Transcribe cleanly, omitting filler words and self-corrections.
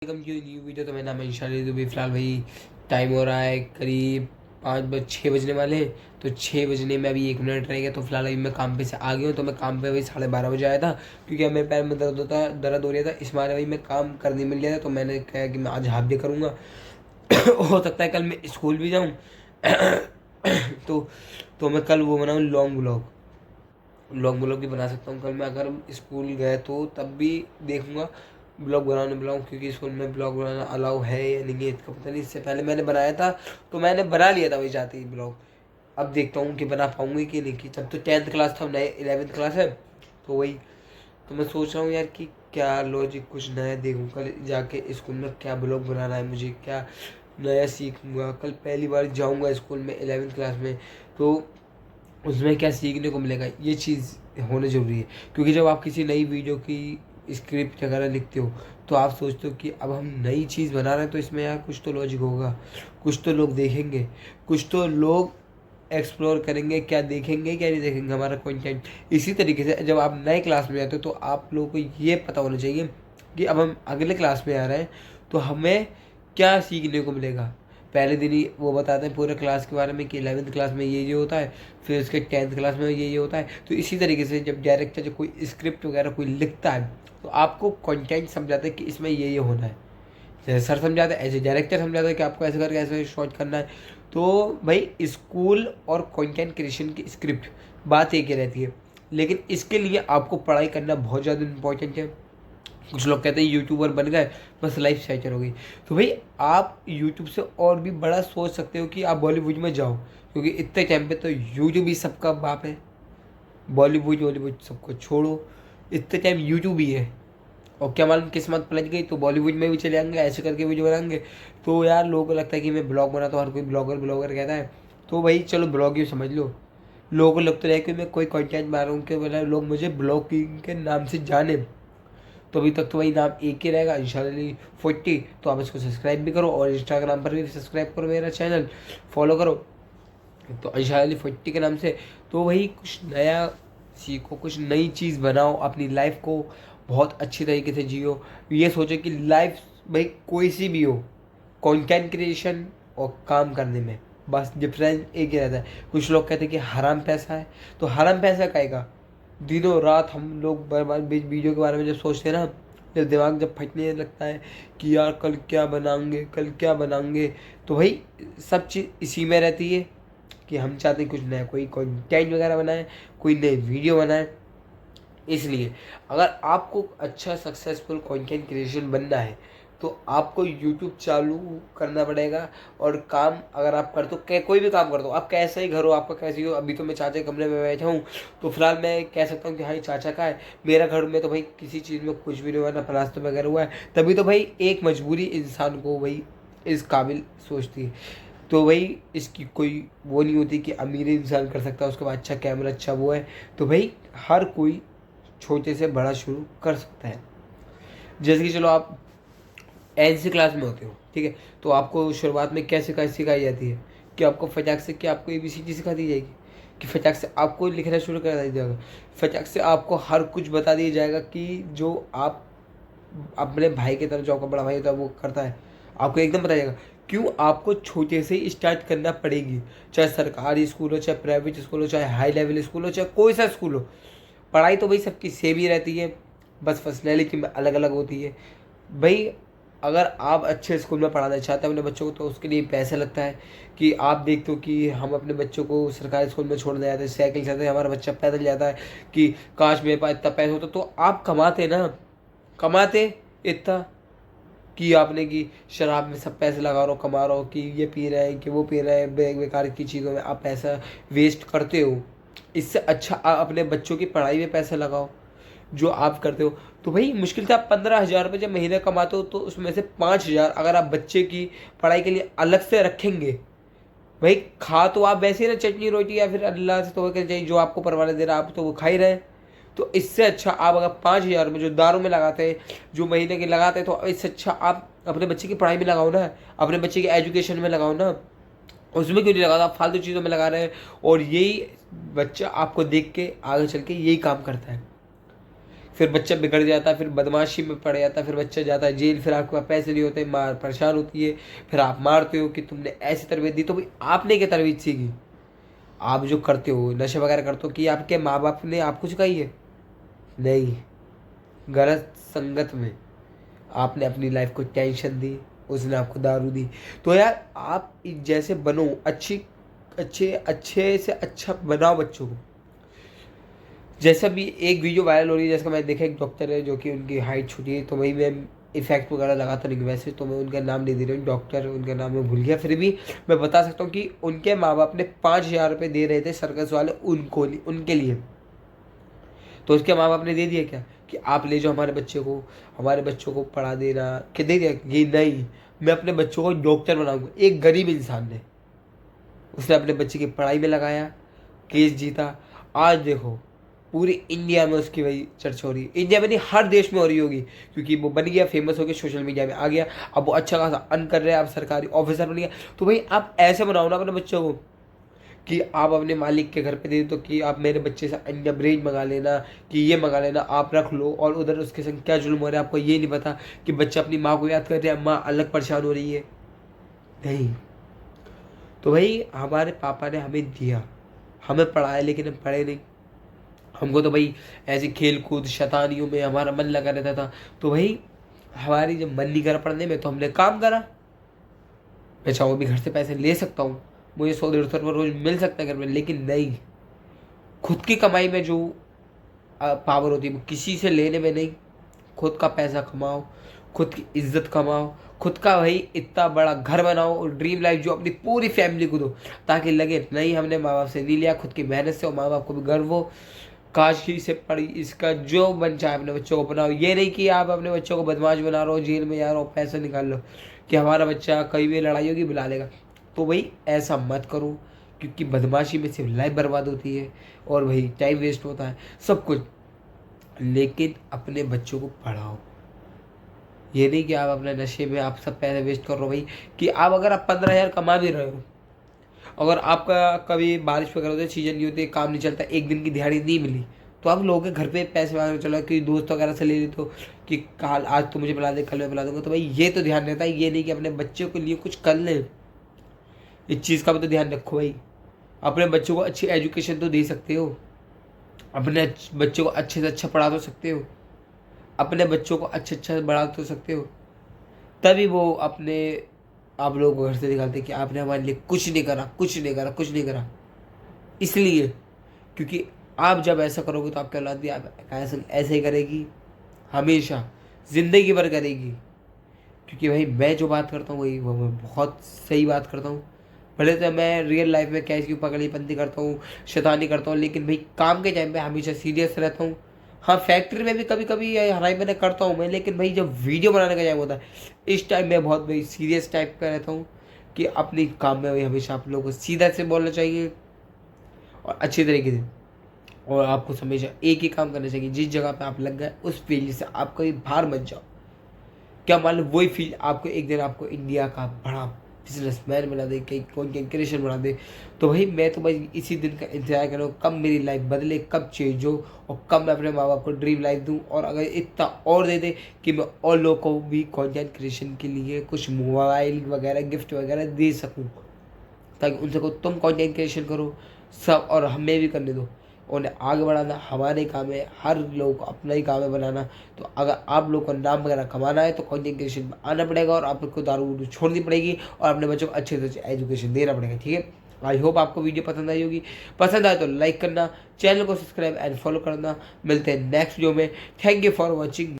Welcome की new video. तो मेरा नाम है इंशाल्लाह। तो भी फ़िलहाल भाई टाइम हो रहा है करीब 6 बजने वाले हैं। तो 6 बजने में अभी 1 मिनट रह गया। तो फिलहाल अभी मैं काम पे से आ गया हूँ। तो मैं काम पे भाई 12:30 बजे आया था, क्योंकि अब मेरे पैर में दर्द हो रहा था। इस मारे भाई मैं काम करने मिल गया था। तो मैंने कहा कि मैं आज हाफ डे करूँगा। हो सकता है कल मैं स्कूल भी जाऊँ। तो मैं कल वो बनाऊँ लॉन्ग ब्लॉग भी बना सकता हूँ। कल मैं अगर स्कूल गए तो तब भी देखूंगा ब्लॉग बनाने ब्लॉग, क्योंकि स्कूल में ब्लॉग बनाना अलाउ है या नहीं है इसका पता नहीं। इससे पहले मैंने बनाया था, तो मैंने बना लिया था वही जाते ही ब्लॉग। अब देखता हूँ कि बना पाऊंगी कि नहीं। कि जब तो 10th क्लास था, नए 11th क्लास है, तो वही। तो मैं सोच रहा हूँ यार कि क्या लॉजिक कुछ नया देखूँ कल जाके स्कूल में, क्या ब्लॉग बनाना है मुझे, क्या नया सीखूंगा। कल पहली बार जाऊँगा स्कूल में 11th क्लास में, तो उसमें क्या सीखने को मिलेगा, ये चीज़ होना ज़रूरी है। क्योंकि जब आप किसी नई वीडियो की स्क्रिप्ट वगैरह लिखते हो, तो आप सोचते हो कि अब हम नई चीज़ बना रहे हैं, तो इसमें यार कुछ तो लॉजिक होगा, कुछ तो लोग देखेंगे, कुछ तो लोग एक्सप्लोर करेंगे, क्या देखेंगे क्या नहीं देखेंगे हमारा कंटेंट। इसी तरीके से जब आप नए क्लास में जाते हो, तो आप लोगों को ये पता होना चाहिए कि अब हम अगले क्लास में आ रहे हैं, तो हमें क्या सीखने को मिलेगा। पहले दिन ही वो बताते हैं पूरे क्लास के बारे में कि 11th क्लास में ये होता है, फिर उसके 10th क्लास में ये होता है। तो इसी तरीके से जब डायरेक्टर जब कोई स्क्रिप्ट वगैरह कोई लिखता है, तो आपको कंटेंट समझाता है कि इसमें ये होना है। जैसे सर समझाता है, ऐसे डायरेक्टर समझाता है कि आपको ऐसे करके ऐसे शॉर्ट करना है। तो भाई स्कूल और कंटेंट क्रिएशन की स्क्रिप्ट बात एक ही रहती है, लेकिन इसके लिए आपको पढ़ाई करना बहुत ज़्यादा इंपॉर्टेंट है। कुछ लोग कहते हैं यूट्यूबर बन गए बस लाइफ सेटल हो गई। तो भाई आप यूट्यूब से और भी बड़ा सोच सकते हो कि आप बॉलीवुड में जाओ, क्योंकि इतने टाइम पे तो यूट्यूब ही सबका बाप है। बॉलीवुड बॉलीवुड सबको छोड़ो, इतने टाइम यूट्यूब ही है। और क्या मालूम किस्मत पलट गई तो बॉलीवुड में भी चले जाएंगे, ऐसे करके वीडियो बनाएंगे। तो यार लोगों को लगता है कि मैं ब्लॉग बनाता हूँ, हर कोई ब्लॉगर ब्लॉगर कहता है। तो भाई चलो ब्लॉग ही समझ लो। लोगों को लगता है कि मैं कोई कंटेंट बना रहा हूँ, कि बोला लोग मुझे ब्लॉगिंग के नाम से जाने। तो अभी तक तो वही नाम एक ही रहेगा, इंशाल्लाह 40। तो आप इसको सब्सक्राइब भी करो, और इंस्टाग्राम पर भी सब्सक्राइब करो, मेरा चैनल फॉलो करो, तो इंशाल्लाह 40 के नाम से। तो वही कुछ नया सीखो, कुछ नई चीज़ बनाओ, अपनी लाइफ को बहुत अच्छी तरीके से जियो। ये सोचो कि लाइफ भाई कोई सी भी हो, कंटेंट क्रिएशन और काम करने में बस डिफरेंस एक ही रहता है। कुछ लोग कहते हैं कि हराम पैसा है, तो हराम पैसा काहेगा। दिनों रात हम लोग बर्बाद वीडियो के बारे में जब सोचते हैं ना, जब दिमाग जब फटने लगता है कि यार कल क्या बनाएंगे कल क्या बनाएंगे, तो भाई सब चीज़ इसी में रहती है कि हम चाहते हैं कुछ नया, कोई कंटेंट वगैरह बनाए, कोई नई वीडियो बनाए। इसलिए अगर आपको अच्छा सक्सेसफुल कंटेंट क्रिएशन बनना है, तो आपको यूट्यूब चालू करना पड़ेगा। और काम अगर आप करते हो, कोई भी काम करते हो, आप कैसे ही घर हो, आपका कैसे ही हो। अभी तो मैं चाचा के कमरे में बैठा हूँ, तो फिलहाल मैं कह सकता हूँ कि हाँ चाचा का है। मेरा घर में तो भाई किसी चीज़ में कुछ भी नहीं हुआ, ना प्लास्टर वगैरह हुआ है। तभी तो भाई एक मजबूरी इंसान को भाई इस काबिल सोचती है। तो भाई इसकी कोई वो नहीं होती कि अमीर इंसान कर सकता है, उसके बाद अच्छा कैमरा अच्छा वो है। तो भाई हर कोई छोटे से बड़ा शुरू कर सकता है। जैसे कि चलो आप एनसी क्लास में होते हो, ठीक है, तो आपको शुरुआत में क्या सिखाई जाती है कि आपको फटाक से क्या आपको ABCD सिखा दी जाएगी, कि फटाक से आपको लिखना शुरू कर दिया जाएगा, फटाक से आपको हर कुछ बता दिया जाएगा कि जो आप अपने भाई की तरह, जो आपका बड़ा भाई होता है वो करता है, आपको एकदम बताइएगा। क्यों आपको छोटे से ही स्टार्ट करना पड़ेगी, चाहे सरकारी स्कूल हो, चाहे प्राइवेट स्कूल हो, चाहे हाई लेवल स्कूल हो, चाहे कोई सा स्कूल हो। पढ़ाई तो भाई सबकी सेम ही रहती है, बस पर्सनैलिटी में अलग अलग होती है। भाई अगर आप अच्छे स्कूल में पढ़ाना चाहते हैं अपने बच्चों को, तो उसके लिए पैसा लगता है। कि आप देखते हो कि हम अपने बच्चों को सरकारी स्कूल में छोड़ने जाते हैं, साइकिल चलते हैं, हमारा बच्चा पैदल जाता है, कि काश मेरे पास इतना पैसा होता। तो आप कमाते ना, कमाते इतना कि आपने कि शराब में सब पैसे लगा रहे हो, कमा रहे हो, कि ये पी रहे हैं कि वो पी रहे हैं, बेकार की चीज़ों में आप पैसा वेस्ट करते हो। इससे अच्छा आप अपने बच्चों की पढ़ाई में पैसा लगाओ, जो आप करते हो। तो भाई मुश्किल से आप 15,000 रुपये जब महीने कमाते हो, तो उसमें से 5,000 अगर आप बच्चे की पढ़ाई के लिए अलग से रखेंगे। भाई खा तो आप वैसे ही ना चटनी रोटी, या फिर अल्लाह से तो चाहिए जो आपको परवाने दे रहा है, आप तो वो खा ही रहे हैं। तो इससे अच्छा आप अगर 5,000 रुपये जो दारू में लगाते हैं, जो महीने के लगाते हैं, तो इससे अच्छा आप अपने बच्चे की पढ़ाई में लगाओ ना, अपने बच्चे की एजुकेशन में लगाओ ना। उसमें क्यों नहीं लगा, आप फालतू चीज़ों में लगा रहे हैं। और यही बच्चा आपको देख के आगे चल के यही काम करता है। फिर बच्चा बिगड़ जाता है, फिर बदमाशी में पड़ जाता है, फिर बच्चा जाता है जेल, फिर आपके पास पैसे नहीं होते, मार परेशान होती है, फिर आप मारते हो कि तुमने ऐसी तरबियत दी। तो भाई आपने क्या तरबियत सीखी? आप जो करते हो नशे वगैरह करते हो, कि आपके माँ बाप ने आपको सिखाई है? नहीं, गलत संगत में आपने अपनी लाइफ को टेंशन दी, उसने आपको दारू दी। तो यार आप जैसे बनो, अच्छे से अच्छा बनाओ बच्चों को। जैसा भी एक वीडियो वायरल हो रही है, जैसा मैंने देखा, एक डॉक्टर है जो कि उनकी हाइट छोटी है, तो वही मैं इफेक्ट वगैरह लगाता नहीं, वैसे तो मैं उनका नाम नहीं दे रहा हूँ, डॉक्टर उनका नाम मैं भूल गया, फिर भी मैं बता सकता हूँ कि उनके माँ बाप ने 5,000 रुपये दे रहे थे सर्कस वाले उनके लिए। तो उसके माँ बाप ने दे दिया क्या कि आप ले जाओ हमारे बच्चों को पढ़ा देना, कि दे दिया? ये नहीं, मैं अपने बच्चों को डॉक्टर बनाऊंगा। एक गरीब इंसान ने, उसने अपने बच्चे की पढ़ाई में लगाया, केस जीता। आज देखो पूरी इंडिया में उसकी वही चर्चा हो रही है, इंडिया में नहीं हर देश में हो रही होगी, क्योंकि वो बन गया, फेमस हो गया, सोशल मीडिया में आ गया, अब वो अच्छा खासा अर्न कर रहे हैं, अब सरकारी ऑफिसर बन गया। तो भाई आप ऐसे बनाओ ना अपने बच्चों को कि आप अपने मालिक के घर पे दे दो कि आप मेरे बच्चे से अंडा ब्रेड मंगा लेना, कि ये मंगा लेना, आप रख लो, और उधर उसके संग क्या जुल्म हो रहा है आपको ये नहीं पता, कि बच्चा अपनी माँ को याद कर रहा है, माँ अलग परेशान हो रही है। नहीं, तो भाई हमारे पापा ने हमें दिया, हमें पढ़ाया, लेकिन हम पढ़े नहीं। हमको तो भाई ऐसे खेल कूद शैतानियों में हमारा मन लगा रहता था। तो भाई हमारी जब मन नहीं करा पढ़ने में, तो हमने काम करा। मैं चाहूँ भी घर से पैसे ले सकता हूँ, मुझे 100-150 रुपये रोज मिल सकता है घर में, लेकिन नहीं, खुद की कमाई में जो पावर होती है वो किसी से लेने में नहीं। खुद का पैसा कमाओ, खुद की इज्जत कमाओ, खुद का भाई इतना बड़ा घर बनाओ, और ड्रीम लाइफ जो अपनी पूरी फैमिली को दो, ताकि लगे नहीं हमने माँ बाप से नहीं लिया, खुद की मेहनत से, और माँ बाप को भी गर्व हो। काश ही से पढ़ी, इसका जो बन चाहे अपने बच्चों को बनाओ। ये नहीं कि आप अपने बच्चों को बदमाश बना रहे हो, जेल में जा रहे हो, पैसा निकाल लो, कि हमारा बच्चा कहीं भी लड़ाई होगी बुला लेगा। तो भाई ऐसा मत करो, क्योंकि बदमाशी में सिर्फ लाइफ बर्बाद होती है, और भाई टाइम वेस्ट होता है सब कुछ। लेकिन अपने बच्चों को पढ़ाओ, ये नहीं कि आप अपने नशे में आप सब पैसे वेस्ट कर रहे हो भाई। कि अगर आप 15,000 कमा भी रहे हो, अगर आपका कभी बारिश वगैरह होती है, सीजन नहीं होती, काम नहीं चलता, एक दिन की दिहाड़ी नहीं मिली, तो आप लोगों के घर पे पैसे मांगने चलो, कि दोस्त वगैरह से ले लेते हो कि कल आज तो मुझे पिला दे, कल मैं पिला दूंगा। तो भाई ये तो ध्यान रहता है, ये नहीं कि अपने बच्चों के लिए कुछ कर लें। इस चीज़ का भी तो ध्यान रखो भाई। अपने बच्चों को अच्छी एजुकेशन तो दे सकते हो, अपने बच्चों को अच्छे से अच्छा पढ़ा तो सकते हो, अपने बच्चों को अच्छा बढ़ा तो सकते हो। तभी वो अपने आप लोगों को घर से निकालते कि आपने हमारे लिए कुछ नहीं करा, कुछ नहीं करा, कुछ नहीं करा। इसलिए क्योंकि आप जब ऐसा करोगे तो आपकी औलाद भी आप ऐसे ही करेगी, हमेशा ज़िंदगी भर करेगी। क्योंकि भाई मैं जो बात करता हूँ वही वो मैं बहुत सही बात करता हूँ। भले तो मैं रियल लाइफ में कैश की पगड़ीबंदी करता हूँ, शैतानी करता हूँ, लेकिन भाई काम के टाइम पे हमेशा सीरियस रहता हूँ। हाँ, फैक्ट्री में भी कभी कभी हराई मैंने करता हूँ मैं, लेकिन भाई जब वीडियो बनाने का टाइम होता है, इस टाइम मैं बहुत भाई सीरियस टाइप का रहता हूँ। कि अपनी काम में भाई हमेशा आप लोगों को सीधा से बोलना चाहिए, और अच्छी तरीके से, और आपको हमेशा एक ही काम करना चाहिए। जिस जगह पे आप लग गए उस फील्ड से आप कभी बाहर मत जाओ। क्या मान लो वही फील्ड आपको एक दिन आपको इंडिया का बड़ा बिजनेसमैन बना दे, कहीं कंटेंट क्रिएशन बना दे। तो भाई मैं तो भाई इसी दिन का इंतजार कर रहा हूँ, कब मेरी लाइफ बदले, कब चेंज हो, और कब मैं अपने माँ बाप को ड्रीम लाइफ दूँ, और अगर इतना और दे दे कि मैं और लोगों को भी कंटेंट क्रिएशन के लिए कुछ मोबाइल वगैरह गिफ्ट वगैरह दे सकूँ, ताकि उनसे को तुम कंटेंट क्रिएशन करो सब, और हमें भी करने दो। उन्हें आगे बढ़ाना हमारे काम है, हर लोग को अपना ही काम है बनाना। तो अगर आप लोग को नाम वगैरह कमाना है तो कंटेंट क्रिएशन में आना पड़ेगा, और आपको दारू छोड़नी पड़ेगी, और अपने बच्चों को अच्छे से अच्छे एजुकेशन देना पड़ेगा। ठीक है, आई होप आपको वीडियो पसंद आई होगी। पसंद आए तो लाइक करना, चैनल को सब्सक्राइब एंड फॉलो करना। मिलते हैं नेक्स्ट वीडियो में। Thank you for watching.